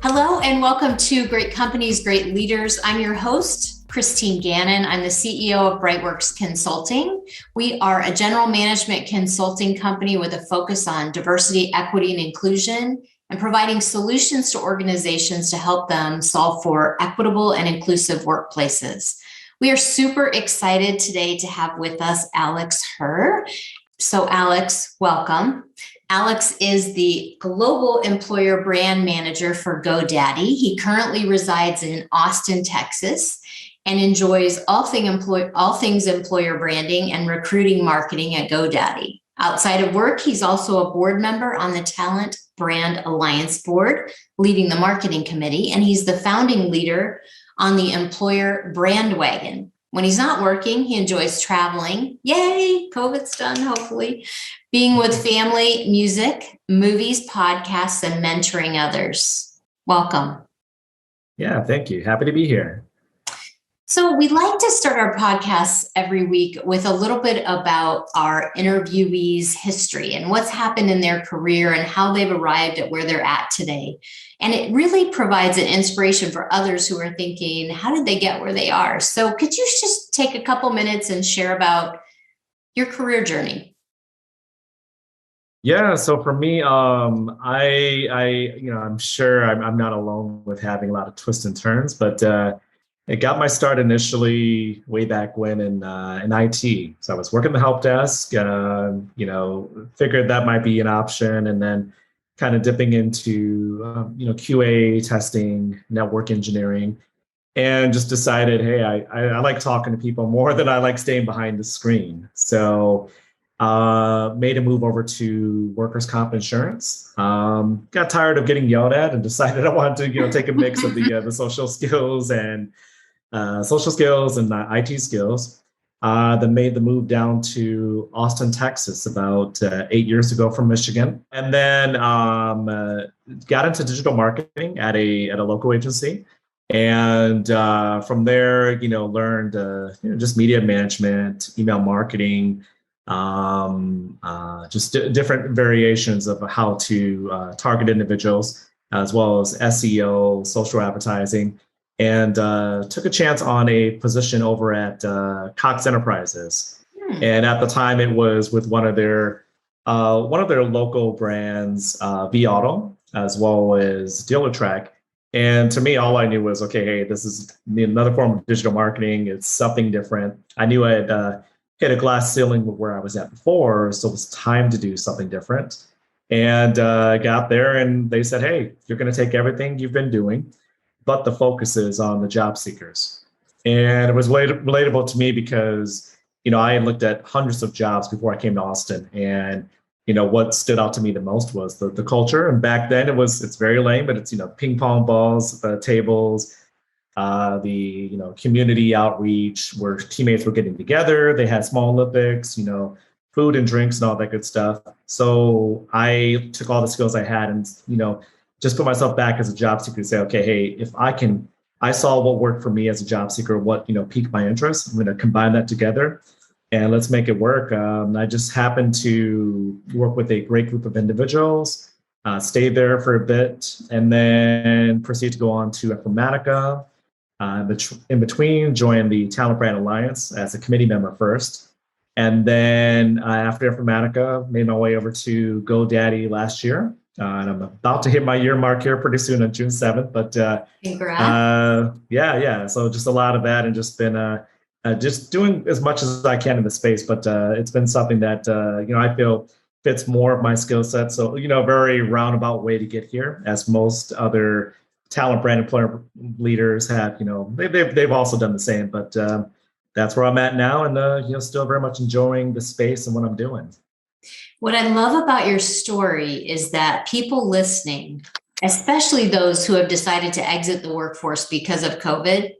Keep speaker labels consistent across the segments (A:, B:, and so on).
A: Hello and welcome to Great Companies, Great Leaders. I'm your host, Christine Gannon. I'm the CEO of Brightworks Consulting. We are a general management consulting company with a focus on diversity, equity, and inclusion, and providing solutions to organizations to help them solve for equitable and inclusive workplaces. We are super excited today to have with us Alex Herr. So Alex, welcome. Alex is the Global Employer Brand Manager for GoDaddy. He currently resides in Austin, Texas, and enjoys all things employer branding and recruiting marketing at GoDaddy. Outside of work, he's also a board member on the Talent Brand Alliance Board, leading the marketing committee, and he's the founding leader on the Employer Brandwagon. When he's not working, he enjoys traveling. Yay, COVID's done, hopefully. Being with family, music, movies, podcasts, and mentoring others. Welcome.
B: Yeah, thank you. Happy to be here.
A: So we like to start our podcasts every week with a little bit about our interviewees' history and what's happened in their career and how they've arrived at where they're at today. And it really provides an inspiration for others who are thinking, how did they get where they are? So could you just take a couple minutes and share about your career journey?
B: Yeah, so for me, I'm sure I'm not alone with having a lot of twists and turns, but it got my start initially way back when in IT. So I was working the help desk, figured that might be an option, and then kind of dipping into QA testing, network engineering, and just decided, hey, I like talking to people more than I like staying behind the screen. So made a move over to workers' comp insurance. Got tired of getting yelled at and decided I wanted to take a mix of the social skills and IT skills. Then made the move down to Austin, Texas about 8 years ago from Michigan, and then got into digital marketing at a local agency. And from there, learned just media management, email marketing, different variations of how to target individuals, as well as SEO, social advertising, and took a chance on a position over at Cox Enterprises. And at the time, it was with one of their local brands, V Auto, as well as DealerTrack. And to me, all I knew was, okay, hey, this is another form of digital marketing. It's something different. I knew I had hit a glass ceiling with where I was at before, so it was time to do something different. And got there, and they said, hey, you're going to take everything you've been doing, but the focus is on the job seekers. And it was relatable to me because, I had looked at hundreds of jobs before I came to Austin, and what stood out to me the most was the culture. And back then it's very lame, but it's, ping pong balls, tables, the community outreach where teammates were getting together. They had small Olympics, food and drinks and all that good stuff. So I took all the skills I had and, just put myself back as a job seeker to say, okay, hey, if I saw what worked for me as a job seeker, what, piqued my interest, I'm going to combine that together and let's make it work. I just happened to work with a great group of individuals, stayed there for a bit, and then proceeded to go on to Informatica. In between, joined the Talent Brand Alliance as a committee member first. And then after Informatica, made my way over to GoDaddy last year. And I'm about to hit my year mark here pretty soon on June 7th. But yeah. So just a lot of that, and just been just doing as much as I can in the space. But it's been something that, I feel fits more of my skill set. So, very roundabout way to get here, as most other talent brand employer leaders have, they've also done the same, but that's where I'm at now, and still very much enjoying the space and what I'm doing.
A: What I love about your story is that people listening, especially those who have decided to exit the workforce because of COVID,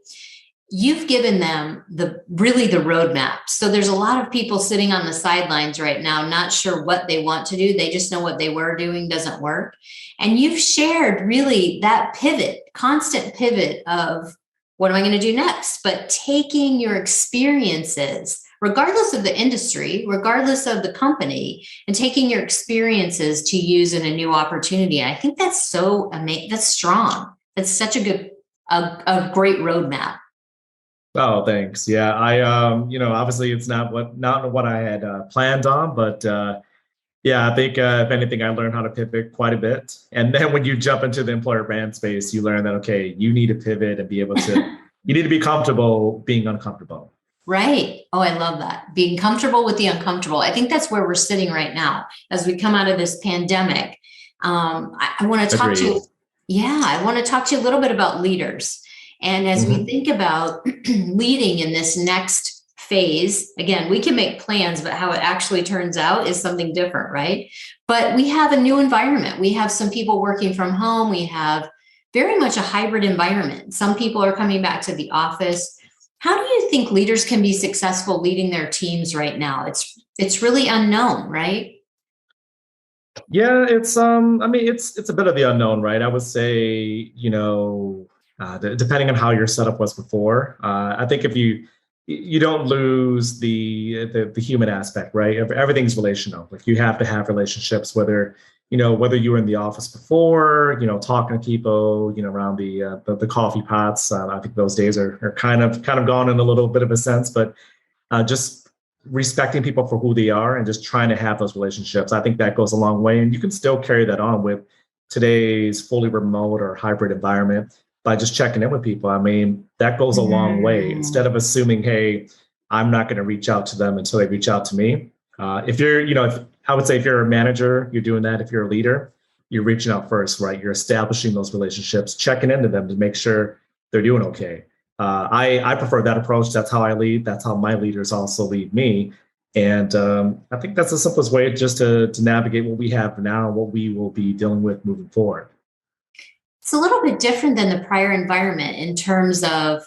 A: you've given them the roadmap. So there's a lot of people sitting on the sidelines right now, not sure what they want to do. They just know what they were doing doesn't work. And you've shared really that constant pivot of what am I going to do next? But taking your experiences, regardless of the industry, regardless of the company, and taking your experiences to use in a new opportunity. I think that's so amazing. That's strong. That's such a great roadmap.
B: Oh, thanks. Yeah, obviously it's not what I had planned on, but yeah, I think if anything, I learned how to pivot quite a bit. And then when you jump into the employer brand space, you learn that, okay, you need to pivot and be able to, you need to be comfortable being uncomfortable.
A: Right. Oh, I love that. Being comfortable with the uncomfortable. I think that's where we're sitting right now as we come out of this pandemic. I want to talk to you.
B: Agreed.
A: Yeah, I want to talk to you a little bit about leaders. And as we think about leading in this next phase, again, we can make plans, but how it actually turns out is something different, right? But we have a new environment. We have some people working from home. We have very much a hybrid environment. Some people are coming back to the office. How do you think leaders can be successful leading their teams right now? It's really unknown, right?
B: Yeah, it's it's a bit of the unknown, right? I would say, depending on how your setup was before, I think if you don't lose the human aspect, right? Everything's relational. Like you have to have relationships, whether you were in the office before, talking to people, around the coffee pots. I think those days are kind of gone in a little bit of a sense, but just respecting people for who they are and just trying to have those relationships. I think that goes a long way. And you can still carry that on with today's fully remote or hybrid environment by just checking in with people. I mean, that goes a long way. Instead of assuming, hey, I'm not going to reach out to them until they reach out to me. If you're, I would say if you're a manager, you're doing that. If you're a leader, you're reaching out first, right? You're establishing those relationships, checking into them to make sure they're doing okay. I prefer that approach. That's how I lead. That's how my leaders also lead me. And I think that's the simplest way just to navigate what we have now, what we will be dealing with moving forward.
A: It's a little bit different than the prior environment in terms of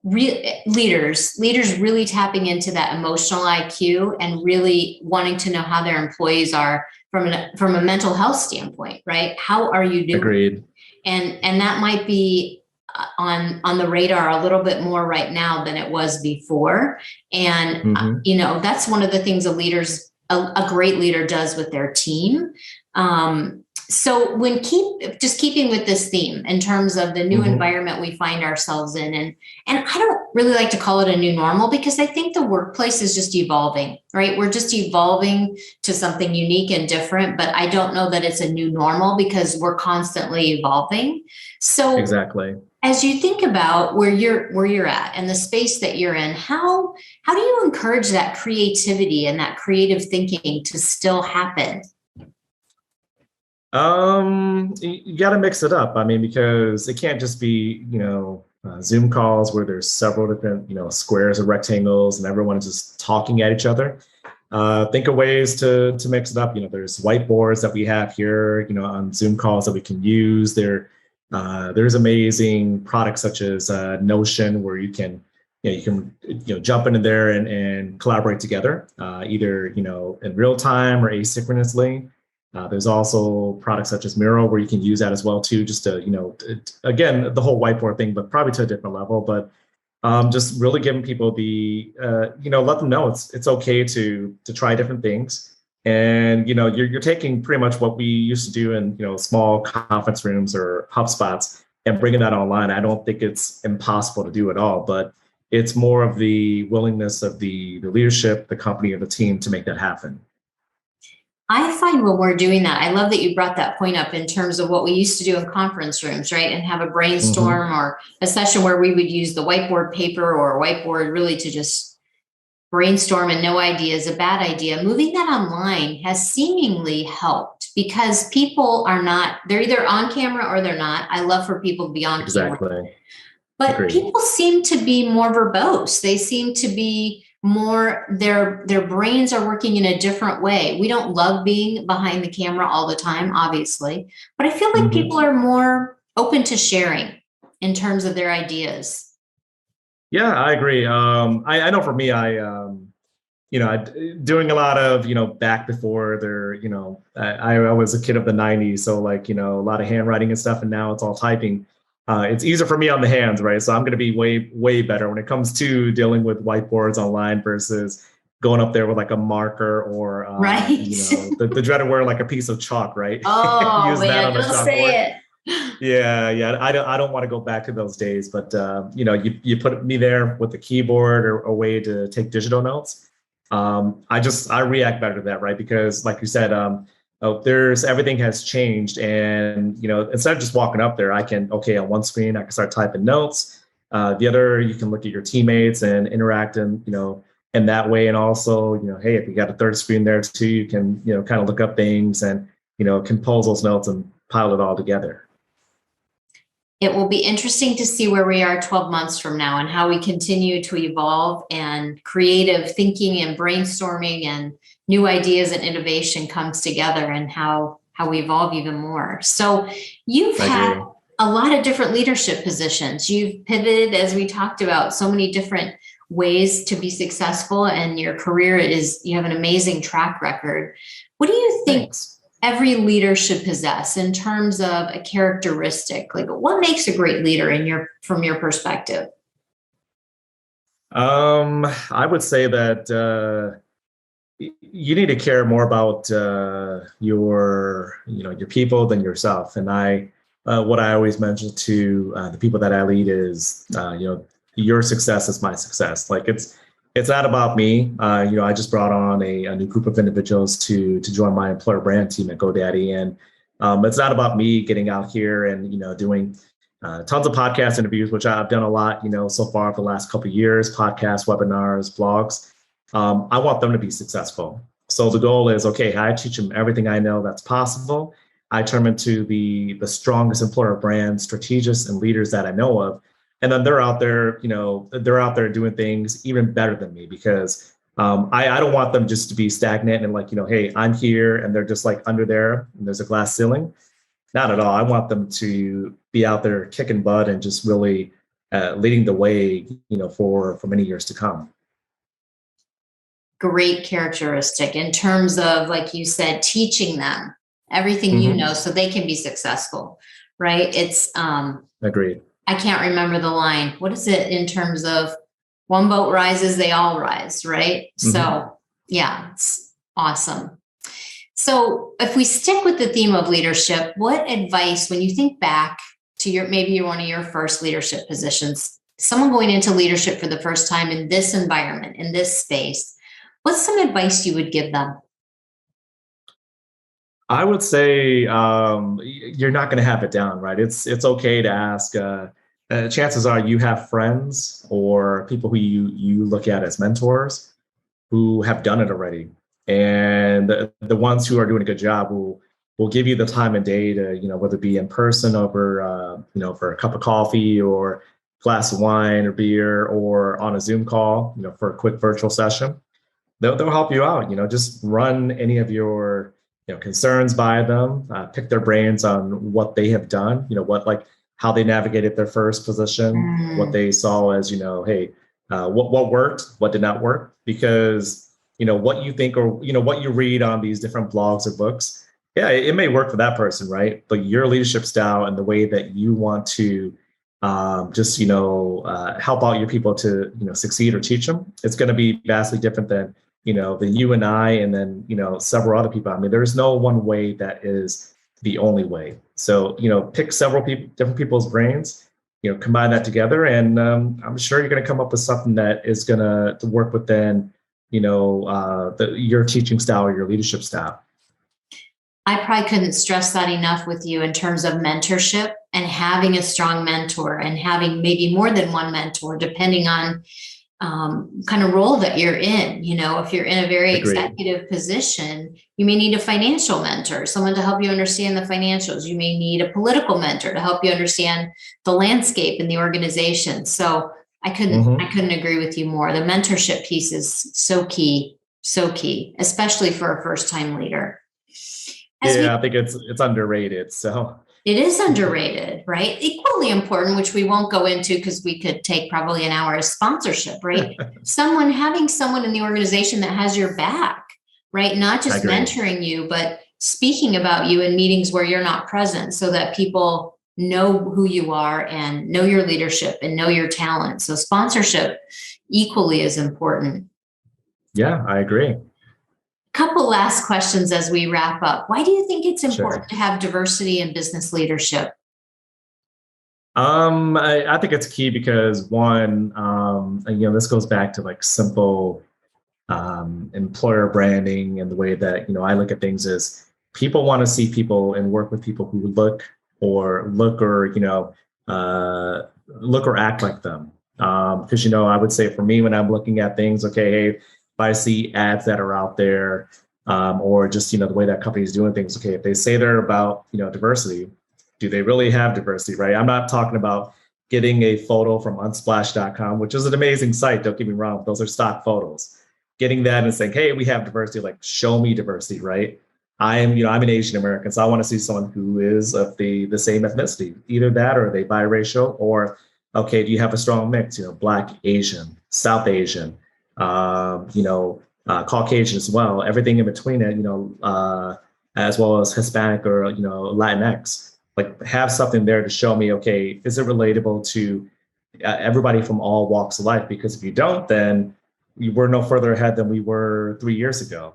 A: leaders really tapping into that emotional IQ and really wanting to know how their employees are from a mental health standpoint, right? How are you doing?
B: Agreed.
A: And that might be on the radar a little bit more right now than it was before. And, that's one of the things a great leader does with their team. So keeping with this theme in terms of the new environment we find ourselves in, and I don't really like to call it a new normal because I think the workplace is just evolving, right? We're just evolving to something unique and different, but I don't know that it's a new normal because we're constantly evolving. So
B: exactly.
A: As you think about where you're at and the space that you're in, how do you encourage that creativity and that creative thinking to still happen?
B: You got to mix it up. I mean, because it can't just be, Zoom calls where there's several different, squares or rectangles and everyone is just talking at each other. Think of ways to mix it up. There's whiteboards that we have here, on Zoom calls that we can use. There's amazing products such as Notion where you can jump into there and collaborate together, either, in real time or asynchronously. There's also products such as Miro where you can use that as well too, just to, again, the whole whiteboard thing, but probably to a different level, but just really giving people the, let them know it's okay to try different things. And, you're taking pretty much what we used to do in, small conference rooms or HubSpots and bringing that online. I don't think it's impossible to do at all, but it's more of the willingness of the leadership, the company, or the team to make that happen.
A: I find when we're doing that, I love that you brought that point up in terms of what we used to do in conference rooms, right? And have a brainstorm or a session where we would use the whiteboard paper or a whiteboard really to just brainstorm and no idea is a bad idea. Moving that online has seemingly helped because people they're either on camera or they're not. I love for people to be on camera. But Agreed. People seem to be more verbose. They seem to be more, their brains are working in a different way. We don't love being behind the camera all the time, obviously, but I feel like people are more open to sharing in terms of their ideas.
B: Yeah, I agree. I know for me, doing a lot of, back before there, I was a kid of the 90s. So like, a lot of handwriting and stuff. And now it's all typing. It's easier for me on the hands, right? So I'm going to be way, way better when it comes to dealing with whiteboards online versus going up there with like a marker or,
A: Right.
B: the dreaded word, like a piece of chalk, right?
A: Oh,
B: Use that
A: man,
B: on the
A: don't say it.
B: Yeah. I don't want to go back to those days, but you put me there with the keyboard or a way to take digital notes. I react better to that, right? Because like you said, everything has changed, and instead of just walking up there, on one screen I can start typing notes. The other, you can look at your teammates and interact in that way, and also hey, if you got a third screen there too, you can kind of look up things and compose those notes and pile it all together.
A: It will be interesting to see where we are 12 months from now and how we continue to evolve, and creative thinking and brainstorming and new ideas and innovation comes together, and how we evolve even more. So you've had a lot of different leadership positions. You've pivoted, as we talked about, so many different ways to be successful, and your career you have an amazing track record. What do you think every leader should possess in terms of a characteristic? Like, what makes a great leader from your perspective?
B: I would say that you need to care more about your people than yourself. And what I always mention to the people that I lead is your success is my success. Like, it's not about me. I just brought on a new group of individuals to join my employer brand team at GoDaddy, and it's not about me getting out here and doing tons of podcast interviews, which I've done a lot so far for the last couple of years, podcasts, webinars, blogs. I want them to be successful. So the goal is, okay, I teach them everything I know that's possible. I turn them into the strongest employer brand strategists and leaders that I know of. And then they're out there doing things even better than me, because I don't want them just to be stagnant and like, hey, I'm here and they're just like under there and there's a glass ceiling. Not at all. I want them to be out there kicking butt and just really leading the way, for many years to come.
A: Great characteristic in terms of, like you said, teaching them everything you know so they can be successful, right? It's
B: agreed.
A: I can't remember the line. What is it in terms of one boat rises, they all rise, right? So yeah, it's awesome. So if we stick with the theme of leadership, what advice, when you think back to maybe one of your first leadership positions, someone going into leadership for the first time in this environment, in this space, what's some advice you would give them?
B: I would say you're not going to have it down, right? It's okay to ask. Chances are you have friends or people who you look at as mentors who have done it already, and the ones who are doing a good job will give you the time of day to whether it be in person over for a cup of coffee or a glass of wine or beer, or on a Zoom call for a quick virtual session. They'll help you out. Just run any of your concerns by them, pick their brains on what they have done, how they navigated their first position, what they saw as, hey, what worked, what did not work, because what you think or what you read on these different blogs or books, yeah, it may work for that person, right? But your leadership style and the way that you want to help out your people to succeed or teach them, it's going to be vastly different than you and I, and then, several other people. I mean, there's no one way that is the only way. So, pick several different people's brains, combine that together. And I'm sure you're going to come up with something that is going to work within, your teaching style or your leadership style.
A: I probably couldn't stress that enough with you in terms of mentorship and having a strong mentor, and having maybe more than one mentor, depending on kind of role that you're in. If you're in a very executive position, you may need a financial mentor, someone to help you understand the financials. You may need a political mentor to help you understand the landscape in the organization. So I couldn't agree with you more. The mentorship piece is so key, especially for a first-time leader.
B: I think it's underrated. So
A: it is underrated, right? Equally important, which we won't go into because we could take probably an hour, is sponsorship, right? Having someone in the organization that has your back, right? Not just mentoring you, but speaking about you in meetings where you're not present, so that people know who you are and know your leadership and know your talent. So sponsorship equally is important.
B: Yeah, I agree.
A: Couple last questions as we wrap up. Why do you think it's important
B: Sure.
A: to have diversity in business leadership?
B: I think it's key because one, this goes back to like simple employer branding, and the way that, I look at things is people want to see people and work with people who look or act like them. Because, I would say for me, when I'm looking at things, okay, hey, if I see ads that are out there, or just, the way that companies doing things, okay, if they say they're about, diversity, do they really have diversity, right? I'm not talking about getting a photo from unsplash.com, which is an amazing site. Don't get me wrong. Those are stock photos. Getting that and saying, hey, we have diversity, like show me diversity, right? I'm an Asian American, so I want to see someone who is of the same ethnicity, either that or are they biracial, or, okay, do you have a strong mix, Black, Asian, South Asian, Caucasian as well, everything in between it, as well as Hispanic or, Latinx. Like have something there to show me, okay, is it relatable to everybody from all walks of life? Because if you don't, then we're no further ahead than we were 3 years ago.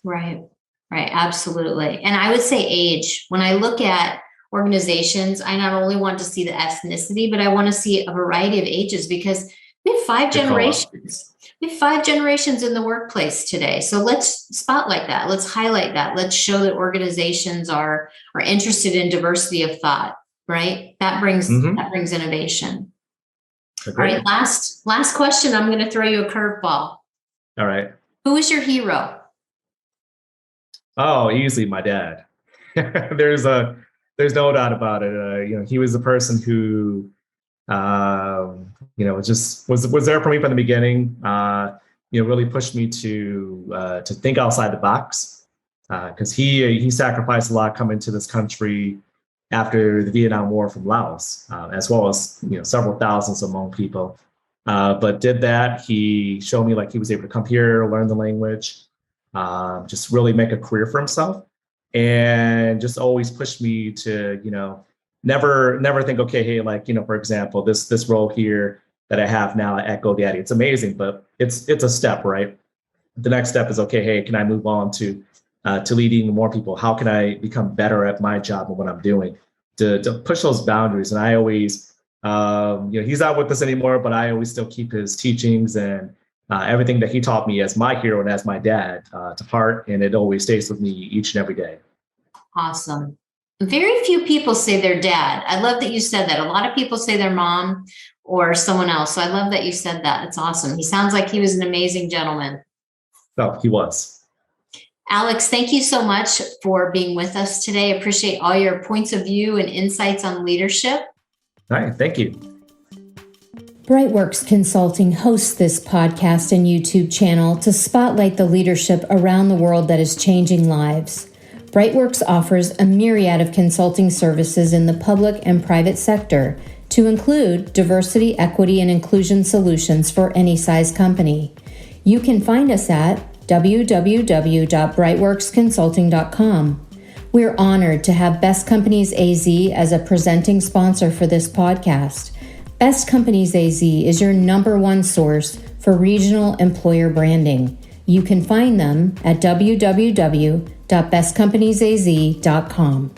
A: Right, right, absolutely. And I would say age. When I look at organizations, I not only want to see the ethnicity, but I want to see a variety of ages, because we have five generations. We have 5 generations in the workplace today. So let's spotlight that. Let's highlight that. Let's show that organizations are interested in diversity of thought, right? That brings innovation.
B: Agreed.
A: All right, last question. I'm going to throw you a curveball.
B: All right.
A: Who is your hero?
B: Oh, easily my dad. There's no doubt about it. He was the person who, was there for me from the beginning. Really pushed me to think outside the box, because he sacrificed a lot coming to this country after the Vietnam War from Laos, as well as several thousands of Hmong people. But did that. He showed me like he was able to come here, learn the language, just really make a career for himself, and just always pushed me to never think, okay, hey, like for example, this role here that I have now at GoDaddy, it's amazing, but it's a step, right? The next step is, okay, hey, can I move on to leading more people? How can I become better at my job and what I'm doing to push those boundaries? And I always, he's not with us anymore, but I always still keep his teachings and everything that he taught me as my hero and as my dad to heart. And it always stays with me each and every day.
A: Awesome. Very few people say their dad. I love that you said that. A lot of people say their mom or someone else. So I love that you said that. It's awesome. He sounds like he was an amazing gentleman.
B: Oh, he was.
A: Alex, thank you so much for being with us today. I appreciate all your points of view and insights on leadership.
B: All right. Thank you.
C: Brightworks Consulting hosts this podcast and YouTube channel to spotlight the leadership around the world that is changing lives. Brightworks offers a myriad of consulting services in the public and private sector, to include diversity, equity, and inclusion solutions for any size company. You can find us at www.brightworksconsulting.com. We're honored to have Best Companies AZ as a presenting sponsor for this podcast. Best Companies AZ is your #1 source for regional employer branding. You can find them at www.bestcompaniesaz.com.